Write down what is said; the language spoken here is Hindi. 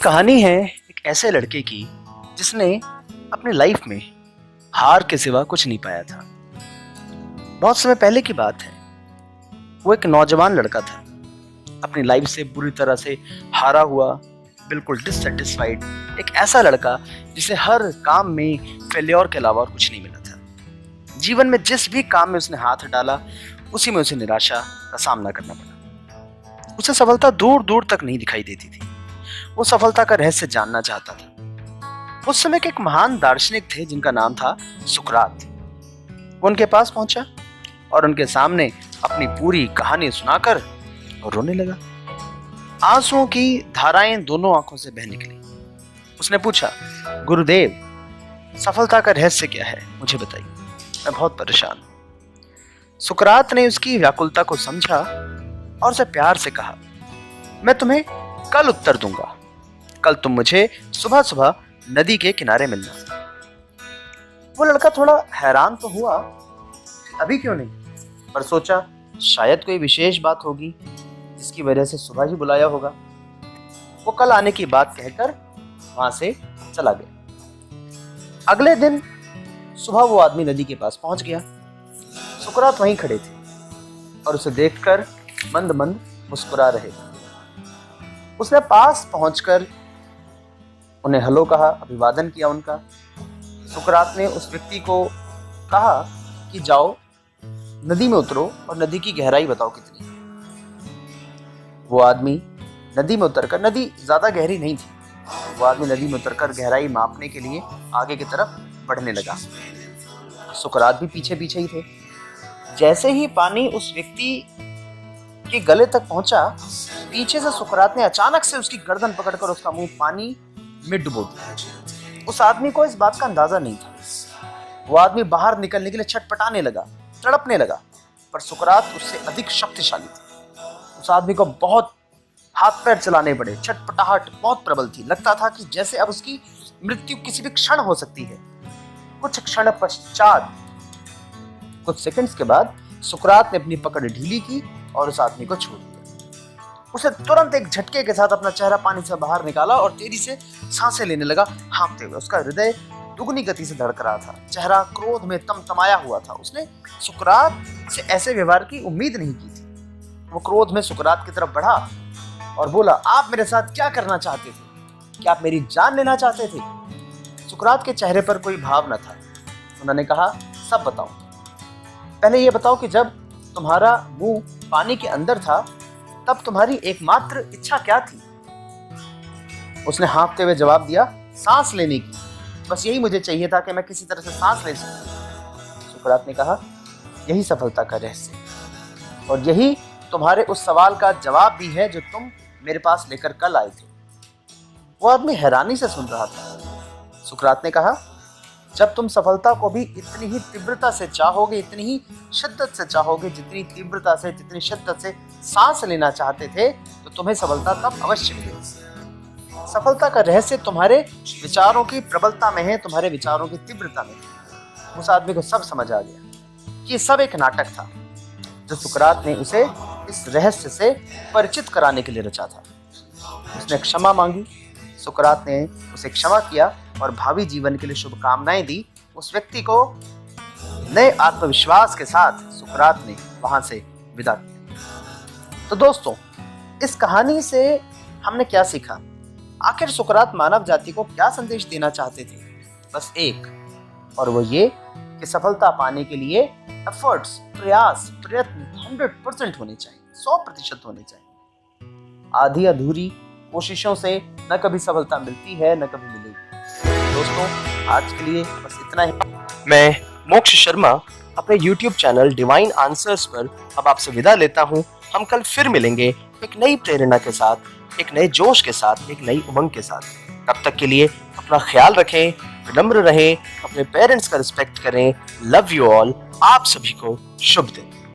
कहानी है एक ऐसे लड़के की जिसने अपनी लाइफ में हार के सिवा कुछ नहीं पाया था। बहुत समय पहले की बात है। वो एक नौजवान लड़का था, अपनी लाइफ से बुरी तरह से हारा हुआ, बिल्कुल डिससेटिस्फाइड। एक ऐसा लड़का जिसे हर काम में फेल्योर के अलावा और कुछ नहीं मिला था। जीवन में जिस भी काम में उसने हाथ डाला उसी में उसे निराशा का सामना करना पड़ा। उसे सफलता दूर दूर तक नहीं दिखाई देती थी। वो सफलता का रहस्य जानना चाहता था। उस समय के एक महान दार्शनिक थे जिनका नाम था सुकरात। वो उनके पास पहुंचा और उनके सामने अपनी पूरी कहानी सुनाकर रोने लगा। आंसुओं की धाराएं दोनों आंखों से बह निकली। उसने पूछा, गुरुदेव, सफलता का रहस्य क्या है, मुझे बताइए, मैं बहुत परेशान हूं। सुकरात ने उसकी व्याकुलता को समझा और उसे प्यार से कहा, मैं तुम्हें कल उत्तर दूंगा। कल तुम मुझे सुबह सुबह नदी के किनारे मिलना। वो लड़का थोड़ा हैरान तो हुआ, अभी क्यों नहीं, पर सोचा शायद कोई विशेष बात होगी जिसकी वजह से सुबह ही बुलाया होगा। वो कल आने की बात कहकर वहां से चला गया। अगले दिन सुबह वो आदमी नदी के पास पहुंच गया। सुकरात वहीं खड़े थे और उसे देखकर मंद मंद मुस्कुरा रहे थे। उसने पास पहुंचकर उन्हें हेलो कहा, अभिवादन किया उनका। सुकरात ने उस व्यक्ति को कहा कि जाओ नदी में उतरो और नदी की गहराई बताओ कितनी है। वो आदमी नदी में उतरकर, नदी ज्यादा गहरी नहीं थी, वो आदमी नदी में उतरकर गहराई मापने के लिए आगे की तरफ बढ़ने लगा। सुकरात भी पीछे पीछे ही थे। जैसे ही पानी उस व्यक्ति के गले तक पहुंचा, पीछे से सुकरात ने अचानक से उसकी गर्दन पकड़कर उसका मुंह पानी में डुबो दिया। उस आदमी को इस बात का अंदाजा नहीं था। वो आदमी बाहर निकलने के लिए छटपटाने लगा, तड़पने लगा, पर सुकरात उससे अधिक शक्तिशाली था। उस आदमी को बहुत हाथ पैर चलाने पड़े, छटपटाहट बहुत प्रबल थी। लगता था कि जैसे अब उसकी मृत्यु किसी भी क्षण हो सकती है। कुछ क्षण पश्चात, कुछ सेकंड्स के बाद सुकरात ने अपनी पकड़ ढीली की और उस आदमी को छोड़ दिया। उसे तुरंत एक झटके के साथ अपना चेहरा पानी से बाहर निकाला और तेजी से सांसें लेने लगा, हाँफते हुए। उसका हृदय दुगनी गति से धड़क रहा था, चेहरा क्रोध में तमतमाया हुआ था। उसने सुकरात से ऐसे व्यवहार की उम्मीद नहीं की थी। वो क्रोध में सुकरात की तरफ बढ़ा और बोला, आप मेरे साथ क्या करना चाहते थे? क्या आप मेरी जान लेना चाहते थे? सुकरात के चेहरे पर कोई भाव न था। उन्होंने कहा, सब बताओ। पहले ये बताओ कि जब तुम्हारा मुंह पानी के अंदर था तब तुम्हारी एकमात्र इच्छा क्या थी? उसने हाँफते हुए जवाब दिया, सांस लेने की। बस यही मुझे चाहिए था कि मैं किसी तरह से सांस ले सकूं। सुकरात ने कहा, यही सफलता का रहस्य है और यही तुम्हारे उस सवाल का जवाब भी है जो तुम मेरे पास लेकर कल आए थे। वो आदमी हैरानी से सुन रहा था। सुकरात ने कहा, जब तुम सफलता को भी इतनी ही तीव्रता से चाहोगे, इतनी ही शिद्दत से चाहोगे, जितनी तीव्रता से, जितनी शिद्दत से सांस लेना चाहते थे, तो तुम्हें सफलता तब अवश्य मिलेगी। सफलता का रहस्य तुम्हारे विचारों की प्रबलता में है, तुम्हारे विचारों की तीव्रता में है। उस आदमी को सब समझ आ गया कि सब एक नाटक था जो सुकरात ने उसे इस रहस्य से परिचित कराने के लिए रचा था। उसने क्षमा मांगी। सुकरात ने उसे क्षमा किया और भावी जीवन के लिए शुभकामनाएं दी। उस व्यक्ति को नए आत्मविश्वास के साथ सुकरात ने वहां से विदा किया। तो दोस्तों, इस कहानी से हमने क्या सीखा? आखिर सुकरात मानव जाति को क्या संदेश देना चाहते थे? बस एक, और वो ये कि सफलता पाने के लिए एफर्ट्स, प्रयास, प्रयत्न 100% होने चाहिए, 100% होने चाहिए। आधी अधूरी कोशिशों से न कभी सफलता मिलती है, न कभी मिलेगी। दोस्तों, आज के लिए बस इतना ही। मैं मोक्ष शर्मा अपने YouTube चैनल डिवाइन आंसर्स पर अब आपसे विदा लेता हूँ। हम कल फिर मिलेंगे एक नई प्रेरणा के साथ, एक नए जोश के साथ, एक नई उमंग के साथ। तब तक के लिए अपना ख्याल रखें, विनम्र रहें, अपने पेरेंट्स का रिस्पेक्ट करें। Love you all. आप सभी को शुभ दिन।